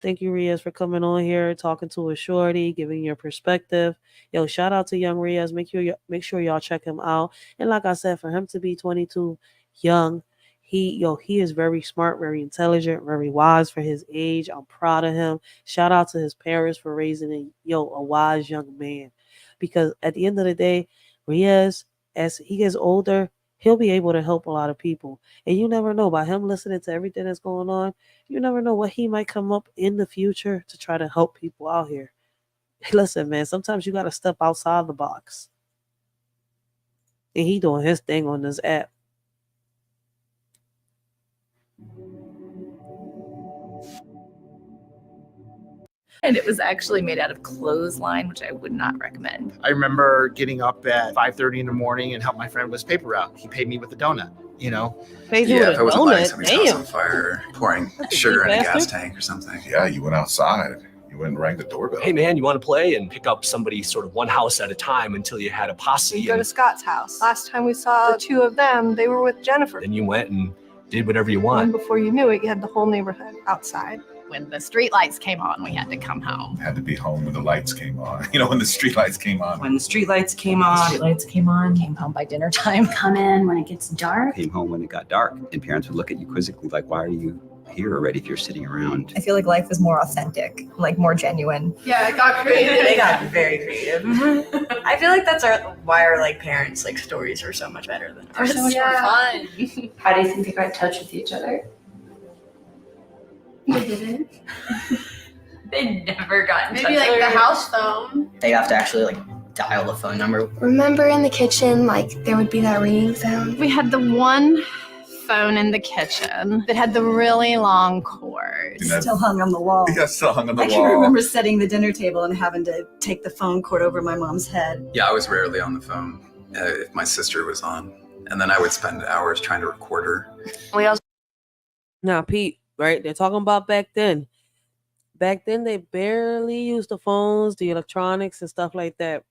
Thank you, Riaz, for coming on here, talking to a shorty, giving your perspective. Yo, shout out to young Riaz. Make sure y'all check him out. And like I said, for him to be 22, young, he is very smart, very intelligent, very wise for his age. I'm proud of him. Shout out to his parents for raising a wise young man. Because at the end of the day, Riaz, as he gets older, he'll be able to help a lot of people. And you never know, by him listening to everything that's going on, you never know what he might come up in the future to try to help people out here. Listen, man, sometimes you got to step outside the box. And he doing his thing on this app. And it was actually made out of clothesline, which I would not recommend. I remember getting up at 5:30 in the morning and help my friend with his paper route. He paid me with a donut, you know? Paid you Yeah, with if a I wasn't lighting donut, somebody's house on damn. fire, or pouring That's a sugar cheap in a gas bastard. tank or something. Yeah, you went outside. You went and rang the doorbell. Hey man, you want to play? And pick up somebody sort of one house at a time until you had a posse. We go to Scott's house. Last time we saw the two of them, they were with Jennifer. Then you went and did whatever you And want. before you knew it, you had the whole neighborhood outside. When the street lights came on, we had to come home. Had to be home when the lights came on. You know, when the street lights came on. When the street lights came on. Came home by dinner time. Come in when it gets dark. Came home when it got dark, and parents would look at you quizzically like, why are you here already if you're sitting around? I feel like life is more authentic, like more genuine. Yeah, it got creative. They got very creative. I feel like that's why our like parents like stories are so much better than ours. So much more fun. How do you think they got in touch with each other? They didn't. They never got in touch Maybe like with the her. house phone. They have to actually like dial the phone number. Remember in the kitchen, like there would be that ringing sound? We had the one phone in the kitchen that had the really long cord. Still hung on the wall. Yeah, still hung on the I can wall. remember setting the dinner table and having to take the phone cord over my mom's head. Yeah, I was rarely on the phone if my sister was on. And then I would spend hours trying to record her. We also Now, Pete, right? They're talking about back then. Back then, they barely used the phones, the electronics, and stuff like that.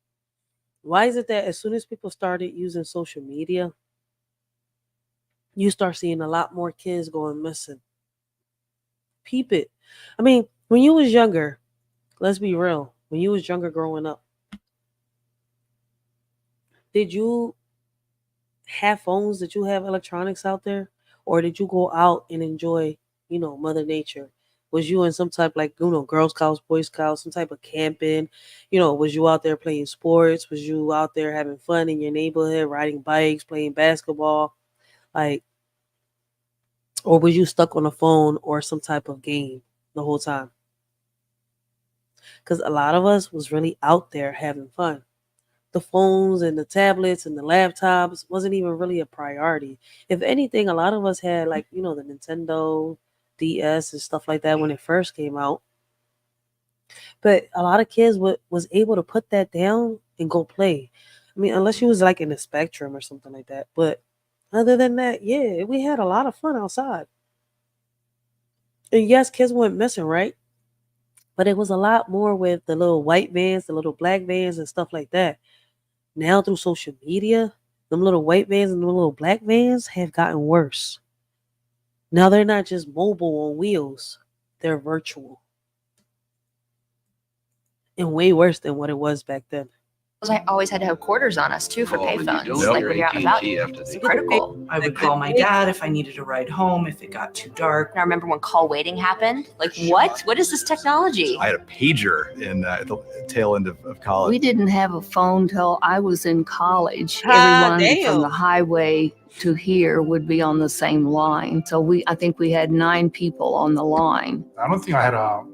Why is it that as soon as people started using social media, you start seeing a lot more kids going missing? Peep it. I mean, when you was younger, let's be real. When you was younger growing up, did you have phones? Did you have electronics out there? Or did you go out and enjoy, Mother Nature? Was you in some type Girl Scouts, Boy Scouts, some type of camping? Was you out there playing sports? Was you out there having fun in your neighborhood, riding bikes, playing basketball? Or was you stuck on a phone or some type of game the whole time? Because a lot of us was really out there having fun. The phones and the tablets and the laptops wasn't even really a priority. If anything, a lot of us had the Nintendo DS and stuff like that when it first came out. But a lot of kids was able to put that down and go play. I mean, unless you was in the spectrum or something like that. But other than that, yeah, we had a lot of fun outside. And yes, kids went missing, right? But it was a lot more with the little white vans, the little black vans and stuff like that. Now through social media, them little white vans and the little black vans have gotten worse. Now they're not just mobile on wheels, they're virtual. And way worse than what it was back then. I always had to have quarters on us too for payphones. Like when you're out and about, it's critical. I would call my dad if I needed a ride home, if it got too dark. I remember when call waiting happened. Like, what? What is this technology? I had a pager at the tail end of college. We didn't have a phone till I was in college. Damn. Everyone from the highway to here would be on the same line. So I think we had 9 people on the line. I don't think I had a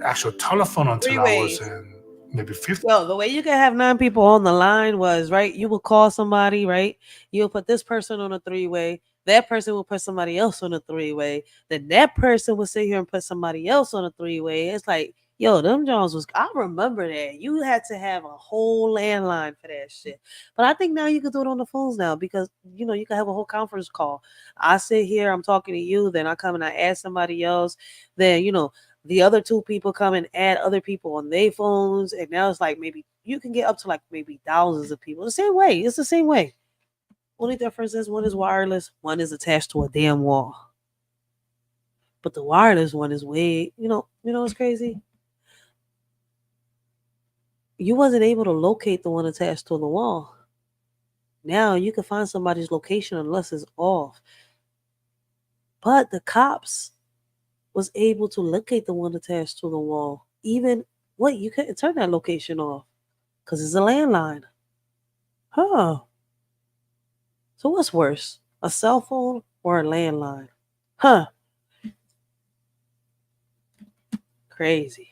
actual telephone until I was in maybe 50. Yo, the way you can have 9 people on the line was, right, you would call somebody, right? You'll put this person on a 3-way. That person will put somebody else on a 3-way. Then that person will sit here and put somebody else on a 3-way. It's like, yo, them Jones I remember that. You had to have a whole landline for that shit. But I think now you can do it on the phones now because, you can have a whole conference call. I sit here, I'm talking to you, then I come and I ask somebody else. Then, the other 2 people come and add other people on their phones. And now it's maybe you can get up to maybe thousands of people. The same way. It's the same way. Only difference is one is wireless, one is attached to a damn wall. But the wireless one is way, what's crazy? You wasn't able to locate the one attached to the wall. Now you can find somebody's location unless it's off. But the cops was able to locate the one attached to the wall. Even, you couldn't turn that location off because it's a landline. Huh. So what's worse, a cell phone or a landline? Huh. Crazy.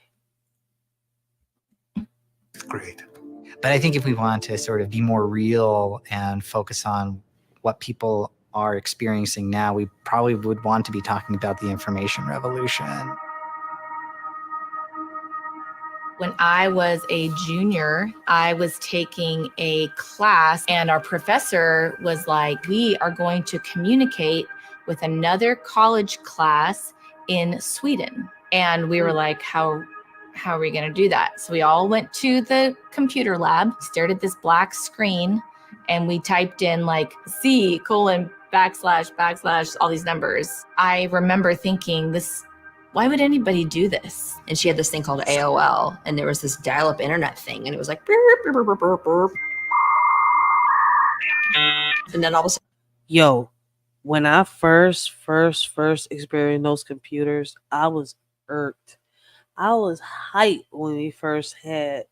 Great. But I think if we want to sort of be more real and focus on what people are experiencing now, we probably would want to be talking about the information revolution. When I was a junior, I was taking a class and our professor was like, we are going to communicate with another college class in Sweden. And we were like, how are we going to do that? So we all went to the computer lab, stared at this black screen, and we typed in like C:\\, \\, all these numbers. I remember thinking why would anybody do this? And she had this thing called AOL, and there was this dial-up internet thing, and it was like burp, burp, burp, burp, burp. And then all of a sudden, Yo, when I first experienced those computers, I was irked. I was hyped when we first had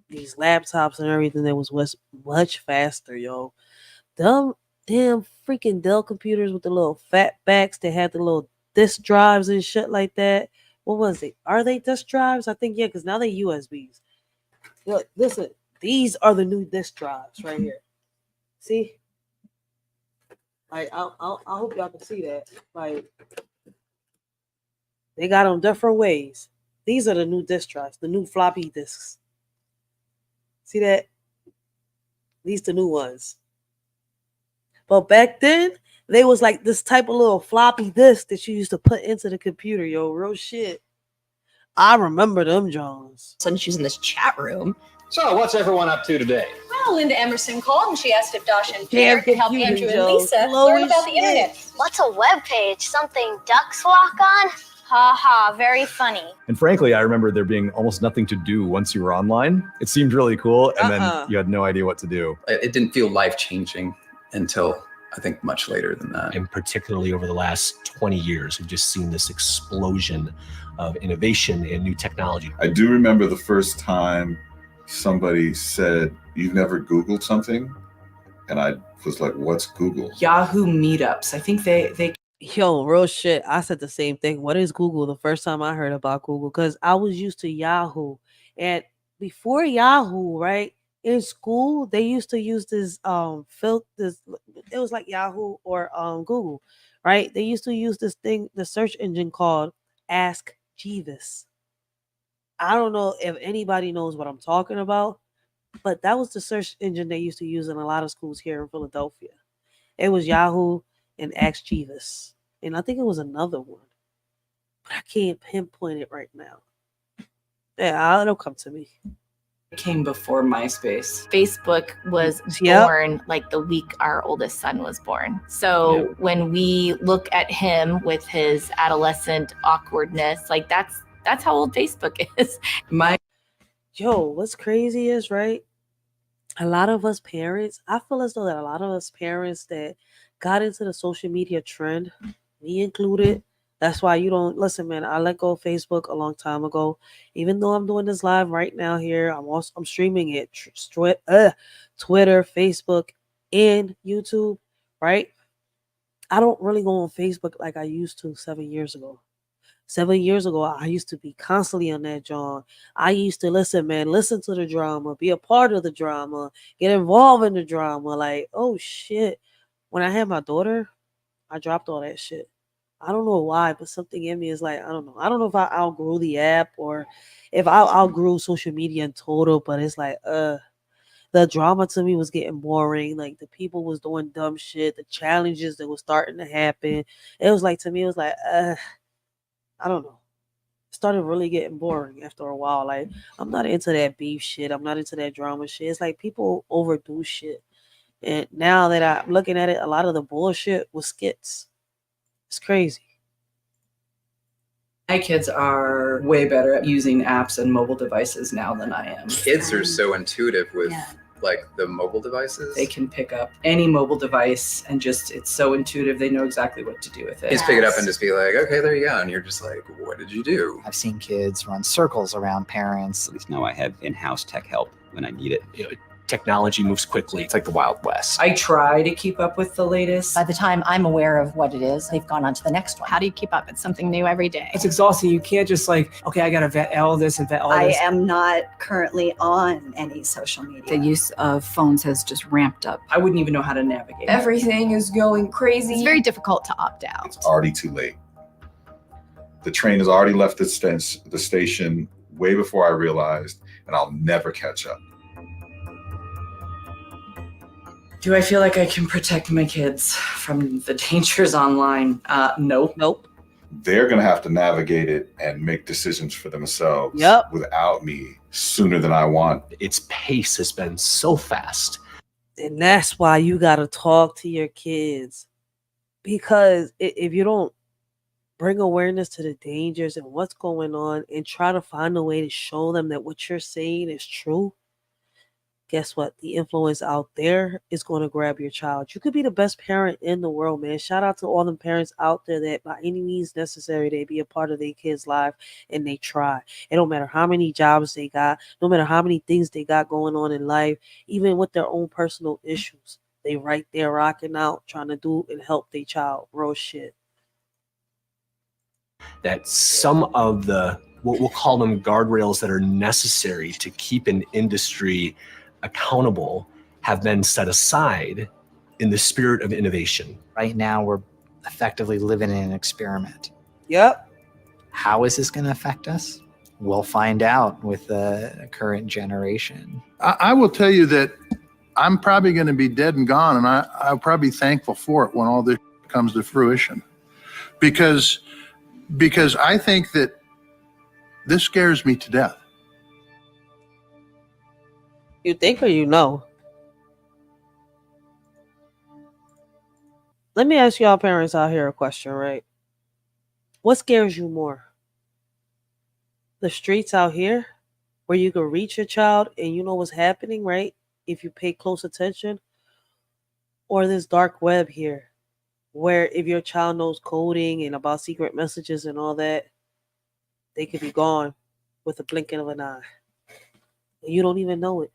these laptops and everything that was much faster, yo. Them damn freaking Dell computers with the little fat backs that had the little disk drives and shit like that. What was it? Are they disk drives? I think, yeah, because now they're USBs. Look, listen, these are the new disk drives right here. See? Like, I hope y'all can see that. Like, they got them different ways. These are the new disk drives, the new floppy disks. See that? These the new ones. But back then, they was like this type of little floppy disk that you used to put into the computer, yo. Real shit. I remember them Jones. sudden she's in this chat room. So, what's everyone up to today? Well, Linda Emerson called and she asked if Dasha and Pierre could help Andrew and Lisa learn about the internet. What's a web page? Something ducks walk on? Ha ha, very funny. And frankly, I remember there being almost nothing to do once you were online. It seemed really cool, and then you had no idea what to do. It didn't feel life-changing until I think much later than that. And particularly over the last 20 years, we've just seen this explosion of innovation and new technology. I do remember the first time somebody said, "You've never Googled something?" And I was like, "What's Google?" Yahoo meetups. I think they Yo, real shit. I said the same thing. What is Google? The first time I heard about Google, because I was used to Yahoo. And before Yahoo, right, in school, they used to use this it was like Yahoo or Google, right? They used to use this thing, the search engine called Ask Jeeves. I don't know if anybody knows what I'm talking about, but that was the search engine they used to use in a lot of schools here in Philadelphia. It was Yahoo and Ask Jeeves. And I think it was another one, but I can't pinpoint it right now. Yeah, it'll come to me. came before MySpace. Facebook was born like the week our oldest son was born. So when we look at him with his adolescent awkwardness, like that's how old Facebook is. What's crazy is, right, a lot of us parents, I feel as though that a lot of us parents that got into the social media trend, me included. That's why you don't listen, man. I let go of Facebook a long time ago. Even though I'm doing this live right now here, I'm streaming it, Twitter, Facebook, and YouTube. Right? I don't really go on Facebook like I used to 7 years ago. 7 years ago, I used to be constantly on that, John. I used to listen to the drama, be a part of the drama, get involved in the drama. Like, oh shit. When I had my daughter, I dropped all that shit. I don't know why, but something in me is like, I don't know. I don't know if I outgrew the app or if I outgrew social media in total, but it's like, the drama to me was getting boring. Like the people was doing dumb shit, the challenges that was starting to happen. It was like, to me, it was like, I don't know. It started really getting boring after a while. Like, I'm not into that beef shit. I'm not into that drama shit. It's like people overdo shit. And now that I'm looking at it, a lot of the bullshit was skits. It's crazy. My kids are way better at using apps and mobile devices now than I am. Kids are so intuitive with like the mobile devices. They can pick up any mobile device and it's so intuitive. They know exactly what to do with it. Just pick it up and just be like, okay, there you go. And you're just like, what did you do? I've seen kids run circles around parents. At least now I have in-house tech help when I need it. You know, technology moves quickly. It's like the Wild West. I try to keep up with the latest. By the time I'm aware of what it is, they've gone on to the next one. How do you keep up? It's something new every day. It's exhausting. You can't just like, okay, I got to vet all this and vet all this. I am not currently on any social media. The use of phones has just ramped up. I wouldn't even know how to navigate. Everything is going crazy. It's very difficult to opt out. It's already too late. The train has already left the station way before I realized, and I'll never catch up. Do I feel like I can protect my kids from the dangers online? No. Nope. They're going to have to navigate it and make decisions for themselves without me sooner than I want. Its pace has been so fast. And that's why you got to talk to your kids. Because if you don't bring awareness to the dangers and what's going on and try to find a way to show them that what you're saying is true, guess what? The influence out there is going to grab your child. You could be the best parent in the world, man. Shout out to all them parents out there that by any means necessary, they be a part of their kids' life and they try. It don't matter how many jobs they got, no matter how many things they got going on in life, even with their own personal issues. They right there rocking out, trying to do and help their child. Real shit. That some of the, what we'll call them guardrails that are necessary to keep an industry accountable have been set aside in the spirit of innovation. Right now, we're effectively living in an experiment. Yep. How is this going to affect us? We'll find out with the current generation. I will tell you that I'm probably going to be dead and gone, and I'll probably be thankful for it when all this comes to fruition. Because I think that this scares me to death. You think or you know? Let me ask y'all parents out here a question, right? What scares you more? The streets out here where you can reach your child and you know what's happening, right? If you pay close attention. Or this dark web here where if your child knows coding and about secret messages and all that, they could be gone with a blinking of an eye. And you don't even know it.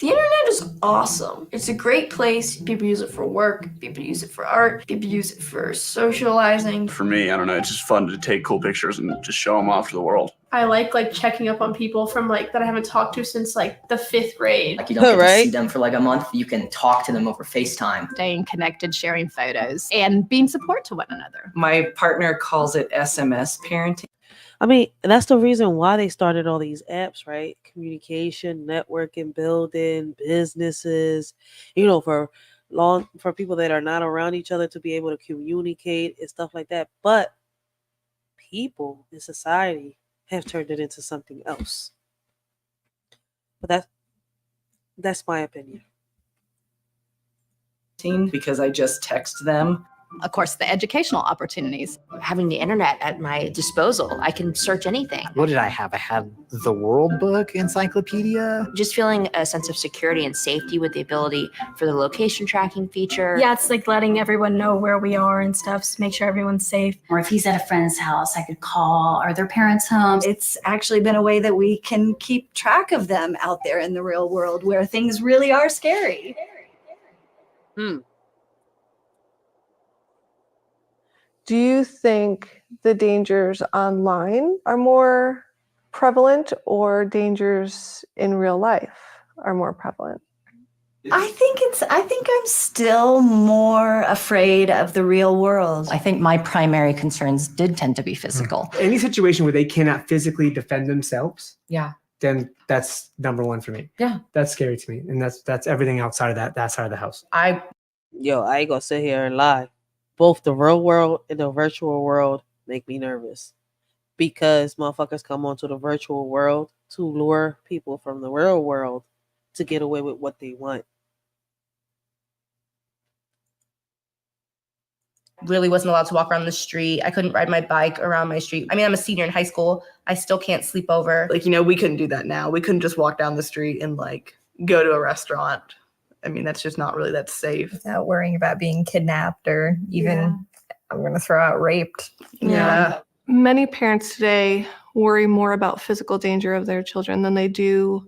The internet is awesome. It's a great place. People use it for work. People use it for art. People use it for socializing. For me, I don't know, it's just fun to take cool pictures and just show them off to the world. I like checking up on people from that I haven't talked to since the 5th grade. You don't get to see them for a month. You can talk to them over FaceTime. Staying connected, sharing photos, and being support to one another. My partner calls it SMS parenting. I mean, that's the reason why they started all these apps, right? Communication, networking, building, businesses, for people that are not around each other to be able to communicate and stuff like that. But people in society have turned it into something else. But that's my opinion. Because I just text them. Of course, the educational opportunities. Having the internet at my disposal, I can search anything. What did I have? I had the World Book Encyclopedia. Just feeling a sense of security and safety with the ability for the location tracking feature. Yeah, it's letting everyone know where we are and stuff, to make sure everyone's safe. Or if he's at a friend's house, I could call. Are their parents home? It's actually been a way that we can keep track of them out there in the real world where things really are scary. Do you think the dangers online are more prevalent or dangers in real life are more prevalent? I think I'm still more afraid of the real world. I think my primary concerns did tend to be physical. Any situation where they cannot physically defend themselves, then that's number one for me. Yeah. That's scary to me. And that's everything outside of that side of the house. I ain't gonna sit here and lie. Both the real world and the virtual world make me nervous because motherfuckers come onto the virtual world to lure people from the real world to get away with what they want. really wasn't allowed to walk around the street. I couldn't ride my bike around my street. I mean, I'm a senior in high school. I still can't sleep over. Like, we couldn't do that now. We couldn't just walk down the street and like go to a restaurant. I mean, that's just not really that safe. Without worrying about being kidnapped or even, I'm going to throw out raped. Yeah. Many parents today worry more about physical danger of their children than they do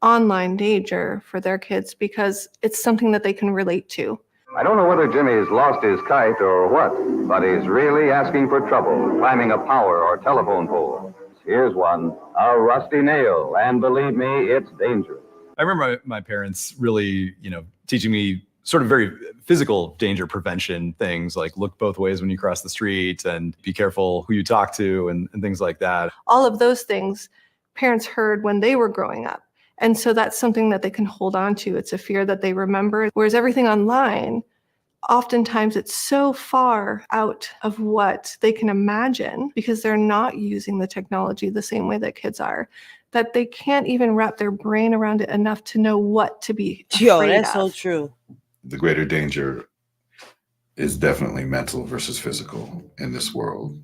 online danger for their kids because it's something that they can relate to. I don't know whether Jimmy's lost his kite or what, but he's really asking for trouble, climbing a power or telephone pole. Here's one, a rusty nail, and believe me, it's dangerous. I remember my parents really, teaching me sort of very physical danger prevention things, like look both ways when you cross the street and be careful who you talk to and things like that. All of those things parents heard when they were growing up. And so that's something that they can hold on to. It's a fear that they remember. Whereas everything online, oftentimes it's so far out of what they can imagine because they're not using the technology the same way that kids are, that they can't even wrap their brain around it enough to know what to be afraid that's of. so true. The greater danger is definitely mental versus physical in this world.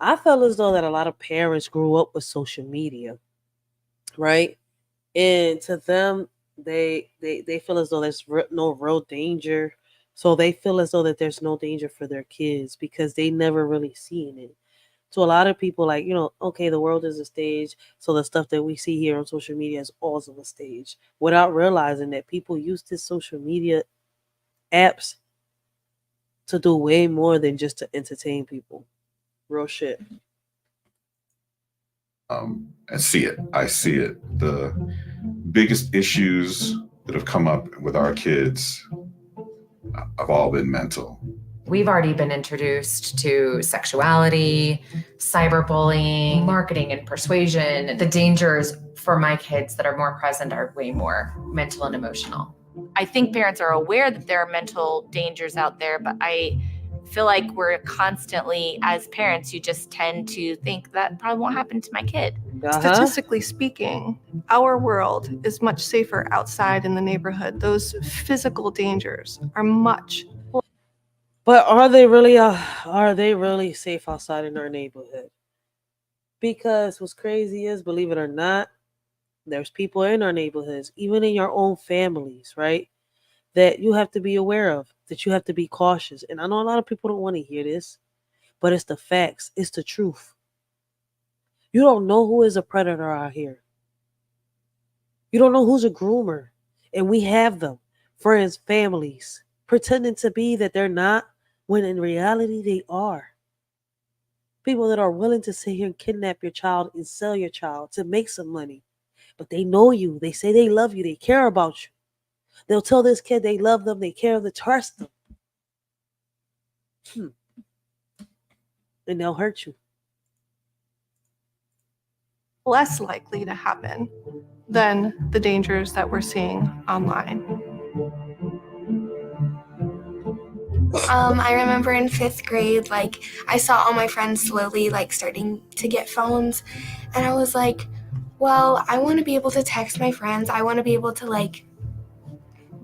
I feel as though that a lot of parents grew up with social media, right? And to them, they feel as though there's no real danger. So they feel as though that there's no danger for their kids because they never really seen it. To a lot of people, like, okay, the world is a stage. So the stuff that we see here on social media is also a stage without realizing that people use this social media apps to do way more than just to entertain people. Real shit. And see it. I see it. The biggest issues that have come up with our kids have all been mental. We've already been introduced to sexuality, cyberbullying, marketing and persuasion. The dangers for my kids that are more present are way more mental and emotional. I think parents are aware that there are mental dangers out there, but I feel like we're constantly, as parents, you just tend to think that probably won't happen to my kid. Statistically speaking, our world is much safer outside in the neighborhood. Those physical dangers are much. But are they really safe outside in our neighborhood? Because what's crazy is, believe it or not, there's people in our neighborhoods, even in your own families, right, that you have to be aware of, that you have to be cautious. And I know a lot of people don't want to hear this, but it's the facts. It's the truth. You don't know who is a predator out here. You don't know who's a groomer. And we have them, friends, families, pretending to be that they're not, when in reality they are. People that are willing to sit here and kidnap your child and sell your child to make some money. But they know you. They say they love you. They care about you. They'll tell this kid they love them. They care. They trust them. And they'll hurt you. Less likely to happen than the dangers that we're seeing online. I remember in 5th grade, I saw all my friends slowly, starting to get phones. And I was like, well, I want to be able to text my friends. I want to be able to,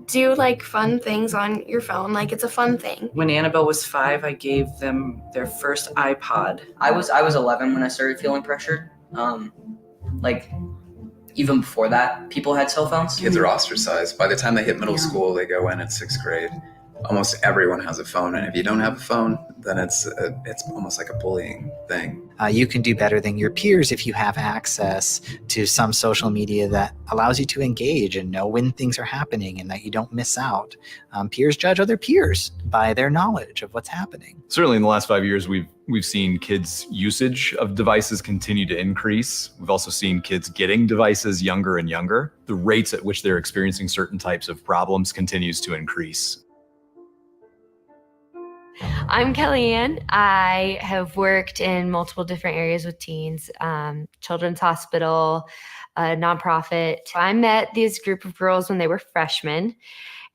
do, fun things on your phone. It's a fun thing. When Annabelle was 5, I gave them their first iPod. I was 11 when I started feeling pressured. Even before that, people had cell phones. Kids are ostracized. By the time they hit middle school, they go in at 6th grade. Almost everyone has a phone, and if you don't have a phone, then it's almost like a bullying thing. You can do better than your peers if you have access to some social media that allows you to engage and know when things are happening and that you don't miss out. Peers judge other peers by their knowledge of what's happening. Certainly in the last 5 years, we've seen kids' usage of devices continue to increase. We've also seen kids getting devices younger and younger. The rates at which they're experiencing certain types of problems continues to increase. I'm Kellyanne. I have worked in multiple different areas with teens, Children's Hospital, a nonprofit. I met this group of girls when they were freshmen,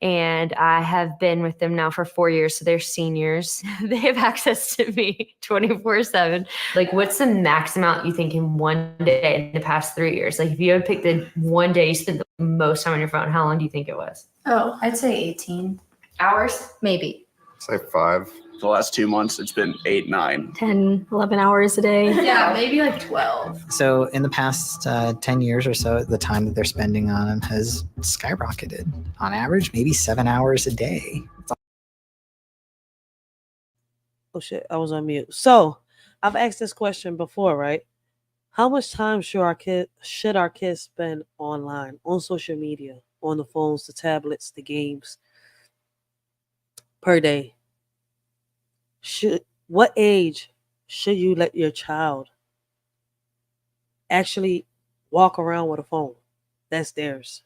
and I have been with them now for 4 years, so they're seniors. They have access to me 24/7. What's the max amount you think in one day in the past 3 years? If you had picked the one day you spent the most time on your phone, how long do you think it was? Oh, I'd say 18 hours? maybe. Say 5. The last 2 months, it's been 8, 9. 10, 11 hours a day. Yeah, maybe like 12. So in the past 10 years or so, the time that they're spending on them has skyrocketed. On average, maybe 7 hours a day. Oh shit, I was on mute. So I've asked this question before, right? How much time should our kids spend online, on social media, on the phones, the tablets, the games per day? What age should you let your child actually walk around with a phone that's theirs?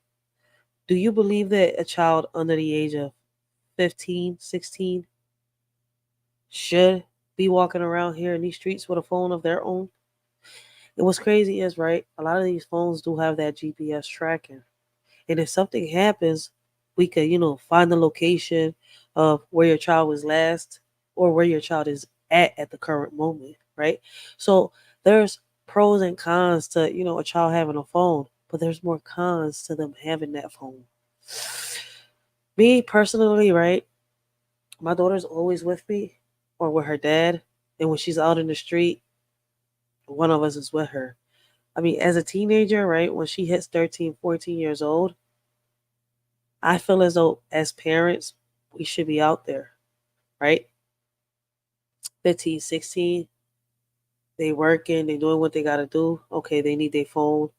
Do you believe that a child under the age of 15, 16 should be walking around here in these streets with a phone of their own? And what's crazy is, right, a lot of these phones do have that GPS tracking. And if something happens, we could, find the location of where your child was last or where your child is at the current moment, right? So there's pros and cons to, a child having a phone, but there's more cons to them having that phone. Me personally, right, my daughter's always with me or with her dad. And when she's out in the street, one of us is with her. I mean, as a teenager, right, when she hits 13, 14 years old, I feel as though as parents, we should be out there, right? 15, 16, they working, they doing what they got to do. Okay, they need their phone.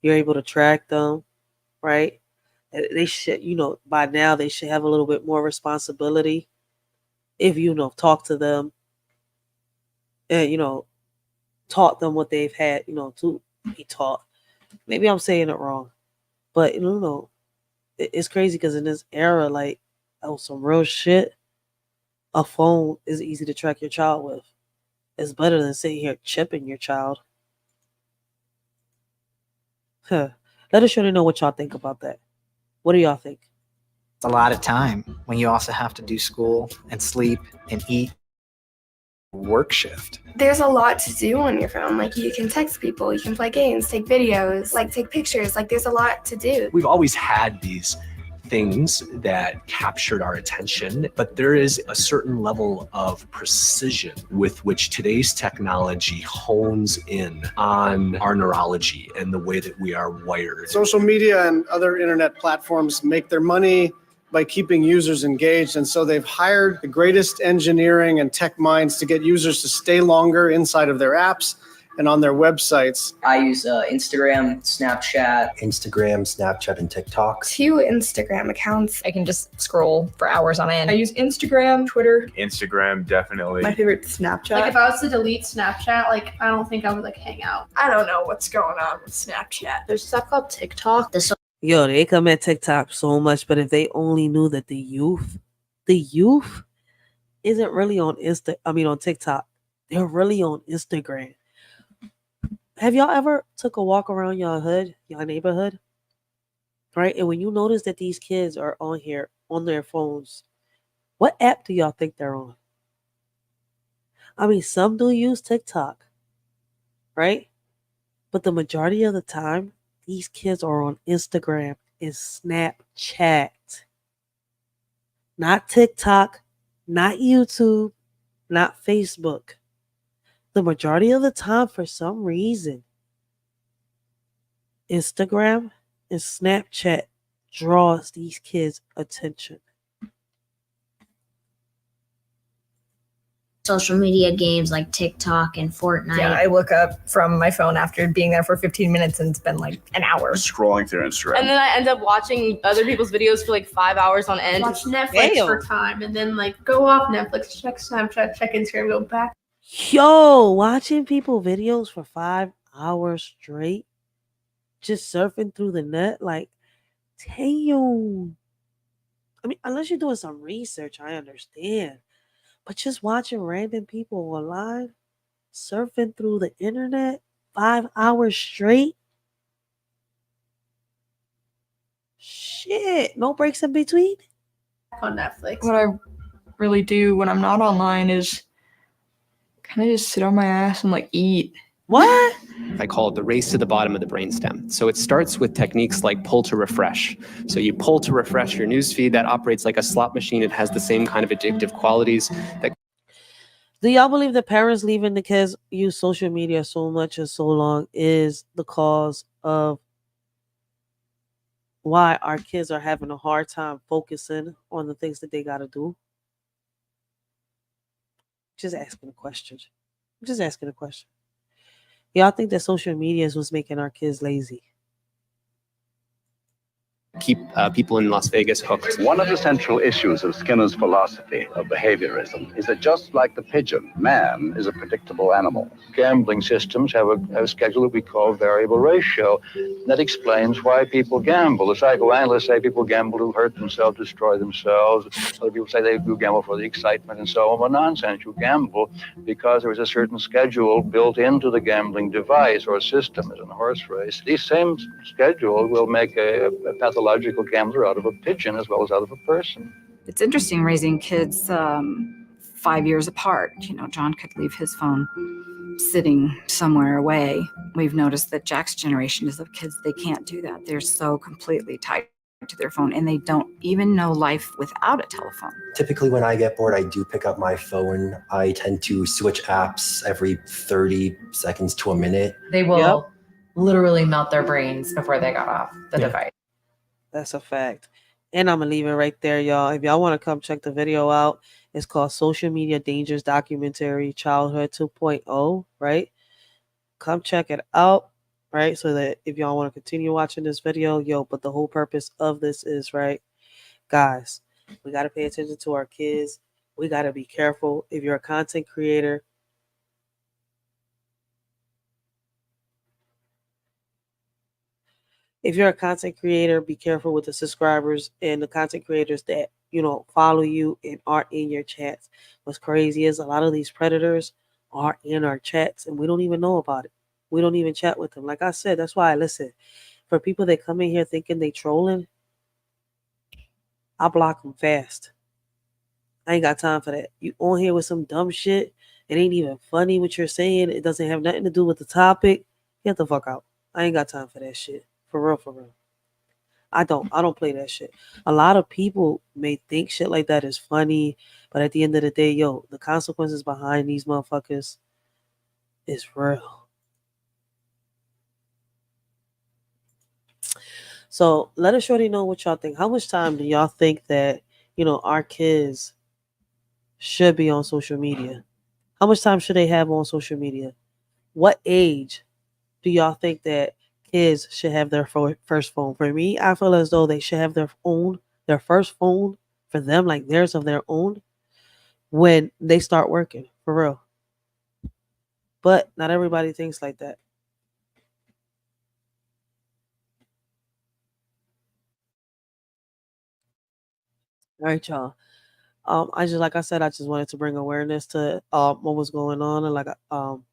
You're able to track them, right? They should, by now they should have a little bit more responsibility if talk to them and, taught them what they've had, to be taught. Maybe I'm saying it wrong, but, it's crazy because in this era, like, some real shit, a phone is easy to track your child with. It's better than sitting here chipping your child. Let us surely know what y'all think about that. What do y'all think? It's a lot of time when you also have to do school and sleep and eat. Work shift. There's a lot to do on your phone. Like, you can text people, you can play games, take videos, take pictures. There's a lot to do. We've always had these things that captured our attention, but there is a certain level of precision with which today's technology hones in on our neurology and the way that we are wired. Social media and other internet platforms make their money by keeping users engaged, and so they've hired the greatest engineering and tech minds to get users to stay longer inside of their apps and on their websites. I use Instagram, Snapchat. Snapchat, and TikTok. 2 Instagram accounts. I can just scroll for hours on end. I use Instagram, Twitter. Instagram, definitely. My favorite, Snapchat. If I was to delete Snapchat, I don't think I would hang out. I don't know what's going on with Snapchat. There's stuff called TikTok. Yo, they come at TikTok so much, but if they only knew that the youth isn't really on on TikTok. They're really on Instagram. Have y'all ever took a walk around your hood, your neighborhood? Right? And when you notice that these kids are on here on their phones, what app do y'all think they're on? Some do use TikTok, right? But the majority of the time, these kids are on Instagram and Snapchat. Not TikTok, not YouTube, not Facebook. The majority of the time, for some reason, Instagram and Snapchat draws these kids' attention. Social media games like TikTok and Fortnite. Yeah, I look up from my phone after being there for 15 minutes and spend an hour Scrolling through Instagram. And then I end up watching other people's videos for 5 hours on end. Watch Netflix for time and then go off Netflix, check Snapchat, check Instagram, go back. Yo, watching people videos for 5 hours straight, just surfing through the net, damn. Unless you're doing some research, I understand. But just watching random people online, surfing through the internet, 5 hours straight. Shit, no breaks in between. On Netflix. What I really do when I'm not online is kind of just sit on my ass and eat What? I call it the race to the bottom of the brainstem. So it starts with techniques like pull to refresh. So you pull to refresh your newsfeed. That operates like a slot machine. It has the same kind of addictive qualities. Do y'all believe that parents leaving the kids use social media so much and so long is the cause of why our kids are having a hard time focusing on the things that they got to do? Just asking a question. Just asking a question. Y'all think that social media is what's making our kids lazy? Keep people in Las Vegas hooked. One of the central issues of Skinner's philosophy of behaviorism is that just like the pigeon, man is a predictable animal. Gambling systems have a schedule that we call variable ratio that explains why people gamble. The psychoanalysts say people gamble to hurt themselves, destroy themselves. Other people say they do gamble for the excitement and so on. Well, nonsense. You gamble because there is a certain schedule built into the gambling device or system, as in a horse race. These same schedule will make a pathological gambler out of a pigeon as well as out of a person. It's interesting raising kids 5 years apart. You know, John could leave his phone sitting somewhere away. We've noticed that Jack's generation is of kids, they can't do that. They're so completely tied to their phone and they don't even know life without a telephone. Typically when I get bored, I do pick up my phone. I tend to switch apps every 30 seconds to a minute. They will literally melt their brains before they got off the device. That's a fact. And I'm going to leave it right there, y'all. If y'all want to come check the video out, it's called Social Media Dangers Documentary Childhood 2.0, right? Come check it out, right? So that if y'all want to continue watching this video, but the whole purpose of this is, right, guys, we got to pay attention to our kids. We got to be careful. If you're a content creator, be careful with the subscribers and the content creators that, follow you and are in your chats. What's crazy is a lot of these predators are in our chats and we don't even know about it. We don't even chat with them. Like I said, that's why I listen. For people that come in here thinking they trolling, I block them fast. I ain't got time for that. You on here with some dumb shit. It ain't even funny what you're saying. It doesn't have nothing to do with the topic. Get the fuck out. I ain't got time for that shit. For real, for real. I don't play that shit. A lot of people may think shit like that is funny, but at the end of the day, the consequences behind these motherfuckers is real. So let us shorty know what y'all think. How much time do y'all think that, our kids should be on social media? How much time should they have on social media? What age do y'all think that kids should have their first phone? For me, I feel as though they should have their first phone for them, like theirs of their own, when they start working, for real. But not everybody thinks like that. All right, y'all. I just wanted to bring awareness to what was going on and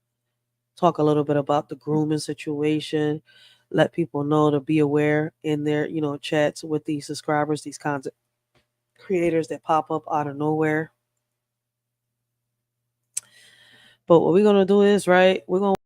talk a little bit about the grooming situation. Let people know to be aware in their, chats with these subscribers, these content creators that pop up out of nowhere. But what we're going to do is, right, we're going to